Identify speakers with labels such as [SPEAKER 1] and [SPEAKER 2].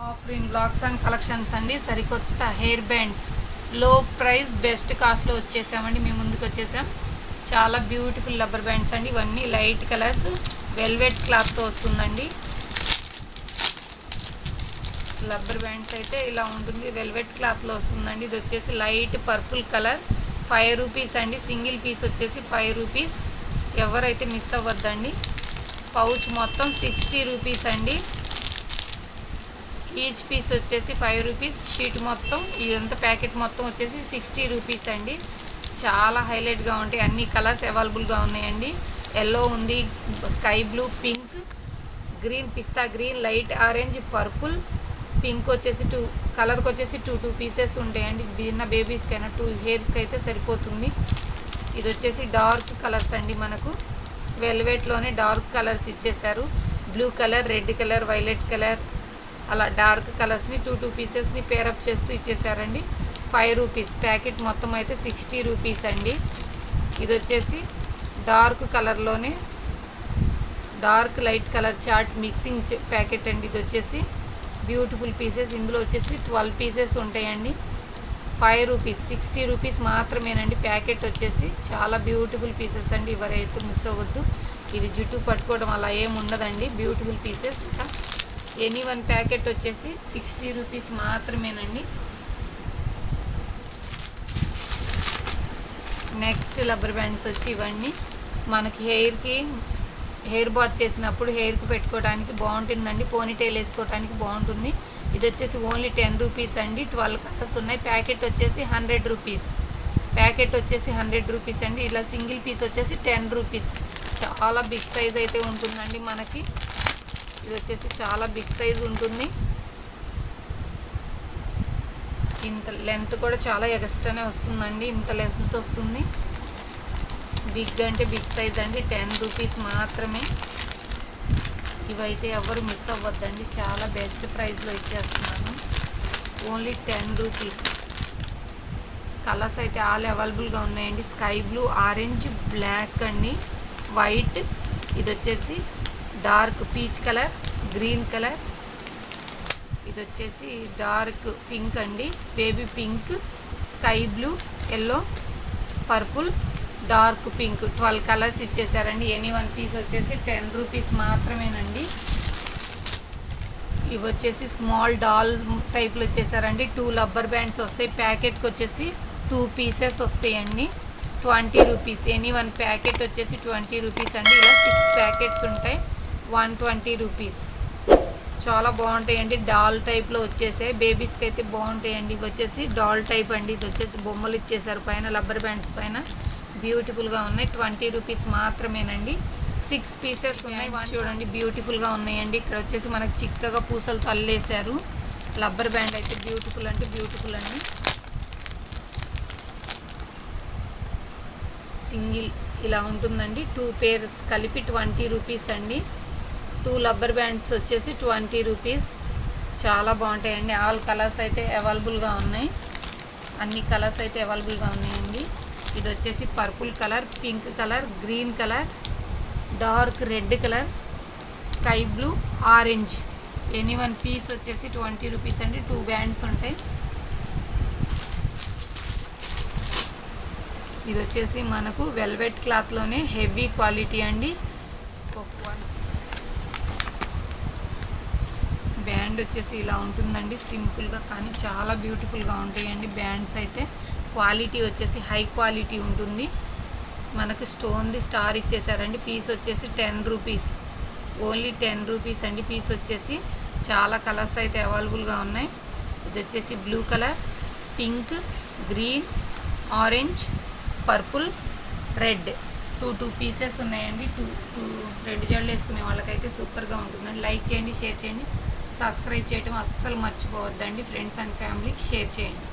[SPEAKER 1] Afrin blogs and collections అండి. సరికొత్త hair bands లో ప్రైస్ బెస్ట్ కాస్ట్లో వచ్చేసామండి. మేము ముందుకు వచ్చేసాం. చాలా బ్యూటిఫుల్ రబ్బర్ బ్యాండ్స్ అండి. ఇవన్నీ లైట్ కలర్స్ వెల్వెట్ క్లాత్తో వస్తుందండి. రబ్బర్ బ్యాండ్స్ అయితే ఇలా ఉంటుంది, వెల్వెట్ క్లాత్లో వస్తుందండి. ఇది వచ్చేసి లైట్ పర్పుల్ కలర్, 5 రూపీస్ అండి. సింగిల్ పీస్ వచ్చేసి 5 రూపీస్. ఎవరైతే మిస్ అవ్వద్దండి. పౌచ్ మొత్తం 60 రూపీస్ అండి. ఈచ్ పీస్ వచ్చేసి 5 రూపీస్. షీట్ మొత్తం ఇదంతా ప్యాకెట్ మొత్తం వచ్చేసి 60 రూపీస్ అండి. చాలా హైలైట్గా ఉంటాయి. అన్ని కలర్స్ అవైలబుల్గా ఉన్నాయండి. ఎల్లో ఉంది, స్కై బ్లూ, పింక్, గ్రీన్, పిస్తా green, light orange, purple, pink వచ్చేసి కలర్కి వచ్చేసి టూ పీసెస్ ఉంటాయండి. చిన్న బేబీస్కైనా 2 హెయిర్స్కి అయితే సరిపోతుంది. ఇది వచ్చేసి డార్క్ కలర్స్ అండి. మనకు వెల్వెట్లోనే డార్క్ కలర్స్ ఇచ్చేసారు. Blue colour, red colour, violet colour, అలా డార్క్ కలర్స్ని 2 పీసెస్ని పేరప్ చేస్తూ ఇచ్చేసారండి. 5 రూపీస్. ప్యాకెట్ మొత్తం అయితే 60 రూపీస్ అండి. ఇది వచ్చేసి డార్క్ కలర్లోనే dark light colour chart mixing packet అండి. ఇది వచ్చేసి బ్యూటిఫుల్ పీసెస్. ఇందులో వచ్చేసి 12 పీసెస్ ఉంటాయండి. 5 రూపీస్. 60 రూపీస్ మాత్రమేనండి. ప్యాకెట్ వచ్చేసి చాలా బ్యూటిఫుల్ పీసెస్ అండి. ఎవరైతే మిస్ అవ్వద్దు. ఇది జుట్టు పట్టుకోవడం అలా ఏమి ఉండదండి. Beautiful pieces. ఎనీ 1 ప్యాకెట్ వచ్చేసి 60 రూపీస్ మాత్రమేనండి. నెక్స్ట్ రబ్బర్ బ్యాండ్స్ వచ్చి ఇవన్నీ మనకి హెయిర్ బాత్ చేసినప్పుడు హెయిర్కి పెట్టుకోవడానికి బాగుంటుందండి. పోనీటైల్ వేసుకోవడానికి బాగుంటుంది. ఇది వచ్చేసి ఓన్లీ 10 రూపీస్ అండి. 12 కలర్స్ ఉన్నాయి. ప్యాకెట్ వచ్చేసి 100 రూపీస్. ప్యాకెట్ వచ్చేసి 100 రూపీస్ అండి. ఇలా సింగిల్ పీస్ వచ్చేసి 10 రూపీస్. చాలా బిగ్ సైజ్ అయితే ఉంటుందండి మనకి. ఇది వచ్చేసి చాలా బిగ్ సైజ్ ఉంటుంది. ఇంత లెంత్ కూడా చాలా ఎక్స్ట్రానే వస్తుందండి. ఇంత లెంత్ వస్తుంది. బిగ్ అంటే బిగ్ సైజ్ అండి. 10 రూపీస్ మాత్రమే. ఇవైతే ఎవరు మిస్ అవ్వద్దండి. చాలా బెస్ట్ ప్రైస్లో ఇచ్చేస్తున్నాను. Only 10 rupees. కలర్స్ అయితే ఆల్ అవైలబుల్గా ఉన్నాయండి. స్కై బ్లూ, ఆరెంజ్, బ్లాక్ అండి, వైట్. ఇది వచ్చేసి dark peach colour, green colour. ఇది వచ్చేసి డార్క్ పింక్ అండి, baby pink, sky blue, yellow, purple, dark pink. 12 colours ఇచ్చేసారండి. ఎనీ 1 పీస్ వచ్చేసి 10 రూపీస్ మాత్రమేనండి. ఇవి వచ్చేసి స్మాల్ డాల్ టైప్లో వచ్చేసారండి. 2 రబ్బర్ బ్యాండ్స్ వస్తాయి. ప్యాకెట్కి వచ్చేసి 2 పీసెస్ వస్తాయండి. 20 రూపీస్. ఎనీ 1 ప్యాకెట్ వచ్చేసి 20 రూపీస్ అండి. ఇలా 6 ప్యాకెట్స్ ఉంటాయి. 120 రూపీస్. చాలా బాగుంటాయండి. డాల్ టైప్లో వచ్చేసాయి. బేబీస్కి అయితే బాగుంటాయండి. ఇవి వచ్చేసి డాల్ టైప్ అండి. ఇది వచ్చేసి బొమ్మలు ఇచ్చేసారు పైన, రబ్బర్ బ్యాండ్స్ పైన. బ్యూటిఫుల్గా ఉన్నాయి. 20 రూపీస్ మాత్రమేనండి. 6 పీసెస్ ఉన్నాయి. చూడండి బ్యూటిఫుల్గా ఉన్నాయండి. ఇక్కడ వచ్చేసి మనకు చిక్కగా పూసలతో అల్లేసారు. రబ్బర్ బ్యాండ్ అయితే బ్యూటిఫుల్ అంటే బ్యూటిఫుల్ అండి. సింగిల్ ఇలా ఉంటుందండి. 2 పేర్స్ కలిపి 20 రూపీస్ అండి. 2 రబ్బర్ బ్యాండ్స్ వచ్చేసి 20 రూపీస్. చాలా బాగుంటాయండి. ఆల్ కలర్స్ అయితే అవైలబుల్గా ఉన్నాయి. అన్ని కలర్స్ అయితే అవైలబుల్గా ఉన్నాయండి. ఇది వచ్చేసి purple colour, pink colour, green colour, dark red colour, sky blue, orange. Any 1 piece వచ్చేసి 20 రూపీస్ అండి. 2 బ్యాండ్స్ ఉంటాయి. ఇది వచ్చేసి మనకు వెల్వెట్ క్లాత్లోనే హెవీ క్వాలిటీ అండి. బ్యాండ్ వచ్చేసి ఇలా ఉంటుందండి. సింపుల్గా కానీ చాలా బ్యూటిఫుల్గా ఉంటాయండి. బ్యాండ్స్ అయితే క్వాలిటీ వచ్చేసి హై క్వాలిటీ ఉంటుంది. మనకు స్టోన్ది స్టార్ ఇచ్చేసారండి. పీస్ వచ్చేసి 10 రూపీస్. ఓన్లీ 10 రూపీస్ అండి పీస్ వచ్చేసి. చాలా కలర్స్ అయితే అవైలబుల్గా ఉన్నాయి. ఇది వచ్చేసి blue colour, pink, green, orange, purple, red. 2 pieces ఉన్నాయండి. 2 రెడ్ జడలు వేసుకునే వాళ్ళకైతే సూపర్గా ఉంటుందండి. లైక్ చేయండి, షేర్ చేయండి, సబ్స్క్రైబ్ చేయడం అస్సలు మర్చిపోవద్దండి. ఫ్రెండ్స్ అండ్ ఫ్యామిలీకి షేర్ చేయండి.